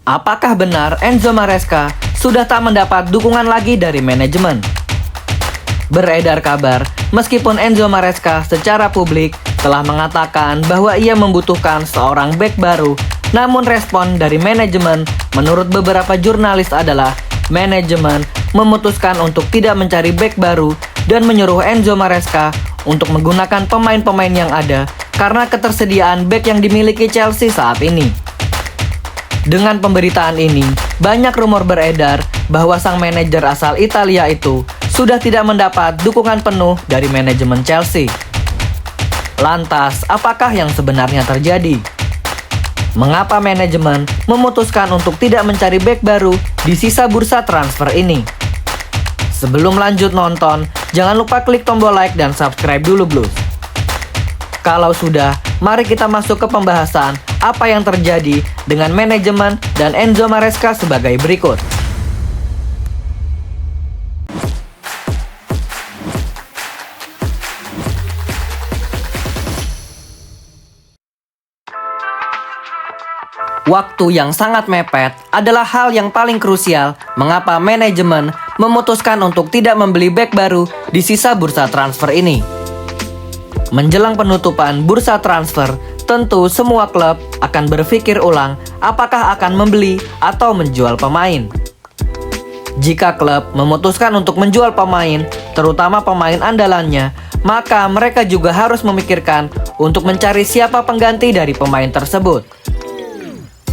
Apakah benar Enzo Maresca sudah tak mendapat dukungan lagi dari manajemen? Beredar kabar, meskipun Enzo Maresca secara publik telah mengatakan bahwa ia membutuhkan seorang bek baru, namun respon dari manajemen menurut beberapa jurnalis adalah manajemen memutuskan untuk tidak mencari bek baru dan menyuruh Enzo Maresca untuk menggunakan pemain-pemain yang ada karena ketersediaan bek yang dimiliki Chelsea saat ini. Dengan pemberitaan ini, banyak rumor beredar bahwa sang manajer asal Italia itu sudah tidak mendapat dukungan penuh dari manajemen Chelsea. Lantas, apakah yang sebenarnya terjadi? Mengapa manajemen memutuskan untuk tidak mencari bek baru di sisa bursa transfer ini? Sebelum lanjut nonton, jangan lupa klik tombol like dan subscribe dulu Blues. Kalau sudah, mari kita masuk ke pembahasan apa yang terjadi dengan manajemen dan Enzo Maresca sebagai berikut. Waktu yang sangat mepet adalah hal yang paling krusial mengapa manajemen memutuskan untuk tidak membeli bek baru di sisa bursa transfer ini. Menjelang penutupan bursa transfer, tentu semua klub akan berpikir ulang apakah akan membeli atau menjual pemain. Jika klub memutuskan untuk menjual pemain, terutama pemain andalannya, maka mereka juga harus memikirkan untuk mencari siapa pengganti dari pemain tersebut.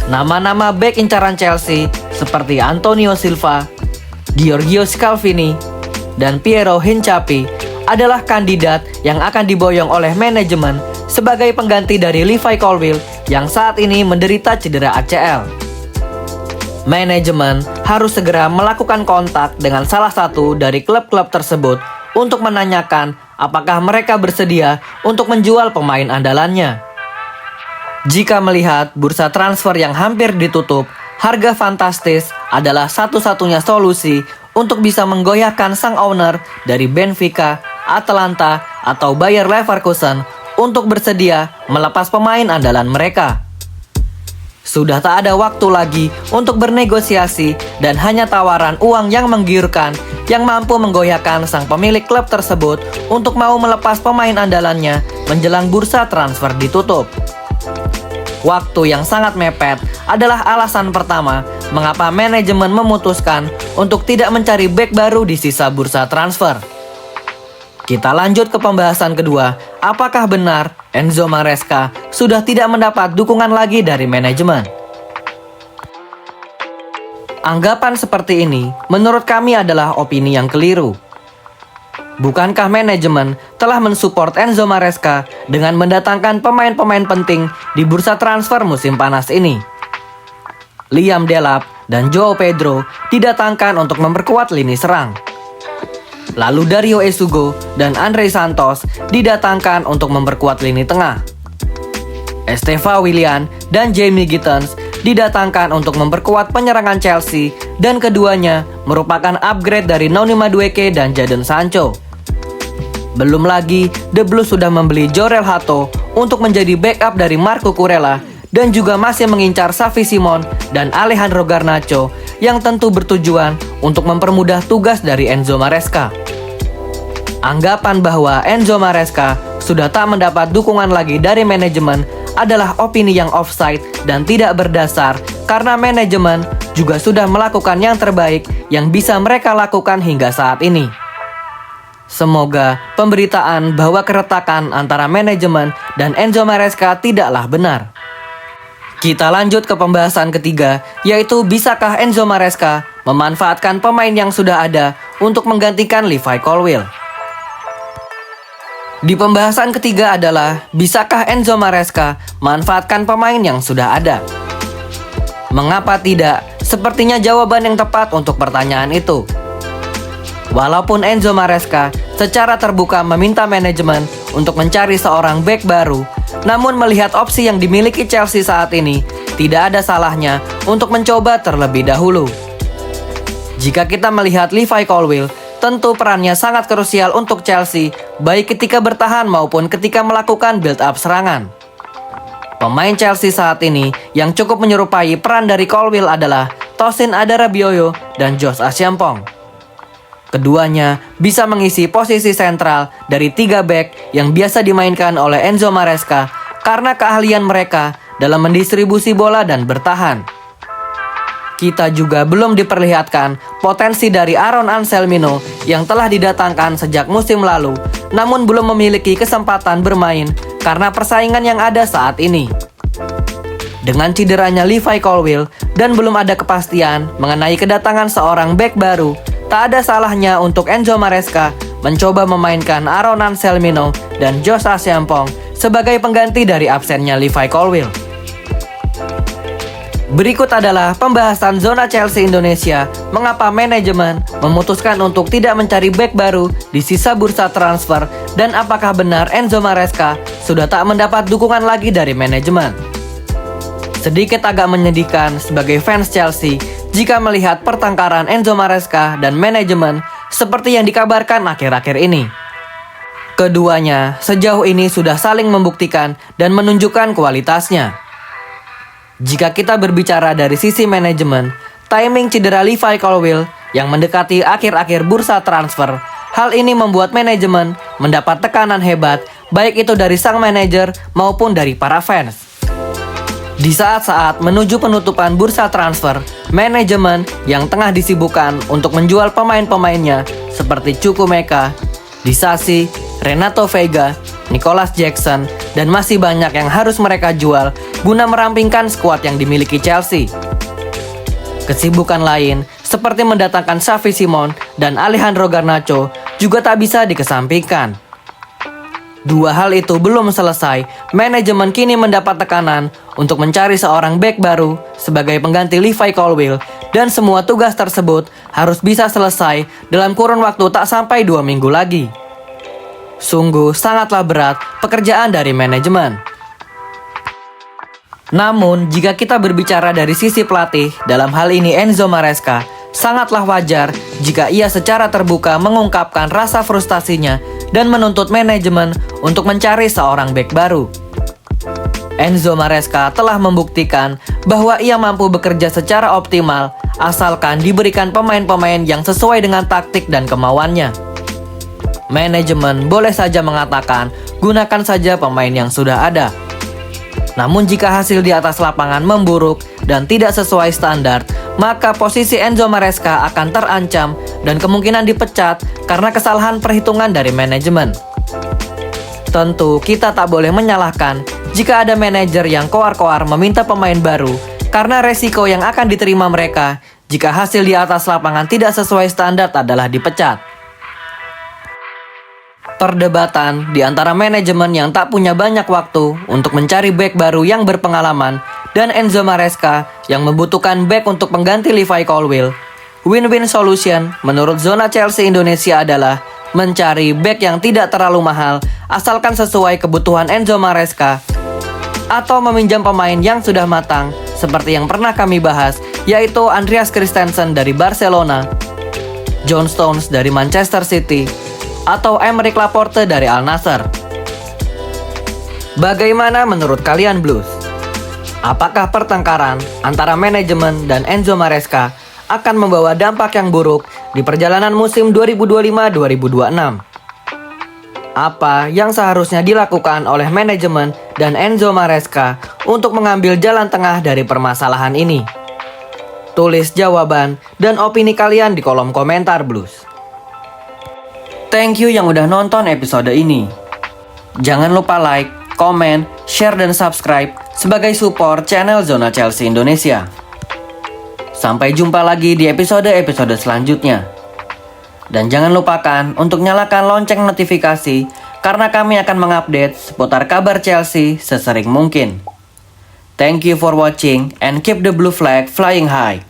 Nama-nama bek incaran Chelsea seperti Antonio Silva, Giorgio Scalvini, dan Piero Hincapié adalah kandidat yang akan diboyong oleh manajemen sebagai pengganti dari Levi Colwill yang saat ini menderita cedera ACL. Manajemen harus segera melakukan kontak dengan salah satu dari klub-klub tersebut untuk menanyakan apakah mereka bersedia untuk menjual pemain andalannya. Jika melihat bursa transfer yang hampir ditutup, harga fantastis adalah satu-satunya solusi untuk bisa menggoyahkan sang owner dari Benfica, Atalanta, atau Bayer Leverkusen untuk bersedia melepas pemain andalan mereka. Sudah tak ada waktu lagi untuk bernegosiasi dan hanya tawaran uang yang menggiurkan yang mampu menggoyahkan sang pemilik klub tersebut untuk mau melepas pemain andalannya menjelang bursa transfer ditutup. Waktu yang sangat mepet adalah alasan pertama mengapa manajemen memutuskan untuk tidak mencari bek baru di sisa bursa transfer. Kita lanjut ke pembahasan kedua, apakah benar Enzo Maresca sudah tidak mendapat dukungan lagi dari manajemen? Anggapan seperti ini menurut kami adalah opini yang keliru. Bukankah manajemen telah mensupport Enzo Maresca dengan mendatangkan pemain-pemain penting di bursa transfer musim panas ini? Liam Delap dan Joao Pedro didatangkan untuk memperkuat lini serang. Lalu Dario Esugo dan Andre Santos didatangkan untuk memperkuat lini tengah. Esteva Willian dan Jamie Gittens didatangkan untuk memperkuat penyerangan Chelsea dan keduanya merupakan upgrade dari Noni Madueke dan Jadon Sancho. Belum lagi, The Blues sudah membeli Jorel Hato untuk menjadi backup dari Marco Kurela dan juga masih mengincar Xavi Simon dan Alejandro Garnacho yang tentu bertujuan untuk mempermudah tugas dari Enzo Maresca. Anggapan bahwa Enzo Maresca sudah tak mendapat dukungan lagi dari manajemen adalah opini yang offside dan tidak berdasar karena manajemen juga sudah melakukan yang terbaik yang bisa mereka lakukan hingga saat ini. Semoga pemberitaan bahwa keretakan antara manajemen dan Enzo Maresca tidaklah benar. Kita lanjut ke pembahasan ketiga, yaitu bisakah Enzo Maresca memanfaatkan pemain yang sudah ada untuk menggantikan Levi Colwill. Di pembahasan ketiga adalah, bisakah Enzo Maresca memanfaatkan pemain yang sudah ada? Mengapa tidak? Sepertinya jawaban yang tepat untuk pertanyaan itu. Walaupun Enzo Maresca secara terbuka meminta manajemen untuk mencari seorang bek baru, namun melihat opsi yang dimiliki Chelsea saat ini, tidak ada salahnya untuk mencoba terlebih dahulu. Jika kita melihat Levi Colwill, tentu perannya sangat krusial untuk Chelsea, baik ketika bertahan maupun ketika melakukan build up serangan. Pemain Chelsea saat ini yang cukup menyerupai peran dari Colwill adalah Tosin Adarabioyo dan Josh Asampong. Keduanya bisa mengisi posisi sentral dari 3 bek yang biasa dimainkan oleh Enzo Maresca karena keahlian mereka dalam mendistribusi bola dan bertahan. Kita juga belum diperlihatkan potensi dari Aaron Anselmino yang telah didatangkan sejak musim lalu, namun belum memiliki kesempatan bermain karena persaingan yang ada saat ini. Dengan cederanya Levi Colwill dan belum ada kepastian mengenai kedatangan seorang bek baru, tak ada salahnya untuk Enzo Maresca mencoba memainkan Aaron Anselmino dan Josh Asampong sebagai pengganti dari absennya Levi Colwill. Berikut adalah pembahasan zona Chelsea Indonesia, mengapa manajemen memutuskan untuk tidak mencari bek baru di sisa bursa transfer, dan apakah benar Enzo Maresca sudah tak mendapat dukungan lagi dari manajemen. Sedikit agak menyedihkan sebagai fans Chelsea jika melihat pertengkaran Enzo Maresca dan manajemen seperti yang dikabarkan akhir-akhir ini. Keduanya sejauh ini sudah saling membuktikan dan menunjukkan kualitasnya. Jika kita berbicara dari sisi manajemen, timing cedera Levi Colwill yang mendekati akhir-akhir bursa transfer, hal ini membuat manajemen mendapat tekanan hebat, baik itu dari sang manajer maupun dari para fans. Di saat-saat menuju penutupan bursa transfer, manajemen yang tengah disibukkan untuk menjual pemain-pemainnya seperti Chukwuemeka, Disasi, Renato Veiga, Nicholas Jackson, dan masih banyak yang harus mereka jual guna merampingkan skuad yang dimiliki Chelsea. Kesibukan lain seperti mendatangkan Xavi Simons dan Alejandro Garnacho juga tak bisa dikesampingkan. Dua hal itu belum selesai, manajemen kini mendapat tekanan untuk mencari seorang bek baru sebagai pengganti Levi Colwill, dan semua tugas tersebut harus bisa selesai dalam kurun waktu tak sampai 2 minggu lagi. Sungguh sangatlah berat pekerjaan dari manajemen. Namun, jika kita berbicara dari sisi pelatih, dalam hal ini Enzo Maresca, sangatlah wajar jika ia secara terbuka mengungkapkan rasa frustasinya dan menuntut manajemen untuk mencari seorang bek baru. Enzo Maresca telah membuktikan bahwa ia mampu bekerja secara optimal asalkan diberikan pemain-pemain yang sesuai dengan taktik dan kemauannya. Manajemen boleh saja mengatakan gunakan saja pemain yang sudah ada. Namun jika hasil di atas lapangan memburuk dan tidak sesuai standar, maka posisi Enzo Maresca akan terancam dan kemungkinan dipecat karena kesalahan perhitungan dari manajemen. Tentu kita tak boleh menyalahkan jika ada manajer yang koar-koar meminta pemain baru karena resiko yang akan diterima mereka jika hasil di atas lapangan tidak sesuai standar adalah dipecat. Perdebatan di antara manajemen yang tak punya banyak waktu untuk mencari bek baru yang berpengalaman dan Enzo Maresca yang membutuhkan bek untuk pengganti Levi Colwill. Win-win solution menurut zona Chelsea Indonesia adalah mencari bek yang tidak terlalu mahal asalkan sesuai kebutuhan Enzo Maresca, atau meminjam pemain yang sudah matang seperti yang pernah kami bahas, yaitu Andreas Christensen dari Barcelona, John Stones dari Manchester City, atau Aymeric Laporte dari Al Nassr. Bagaimana menurut kalian Blues? Apakah pertengkaran antara manajemen dan Enzo Maresca akan membawa dampak yang buruk di perjalanan musim 2025-2026? Apa yang seharusnya dilakukan oleh manajemen dan Enzo Maresca untuk mengambil jalan tengah dari permasalahan ini? Tulis jawaban dan opini kalian di kolom komentar Blues. Thank you yang udah nonton episode ini. Jangan lupa like, komen, share, dan subscribe sebagai support channel Zona Chelsea Indonesia. Sampai jumpa lagi di episode-episode selanjutnya. Dan jangan lupakan untuk nyalakan lonceng notifikasi karena kami akan mengupdate seputar kabar Chelsea sesering mungkin. Thank you for watching and keep the blue flag flying high.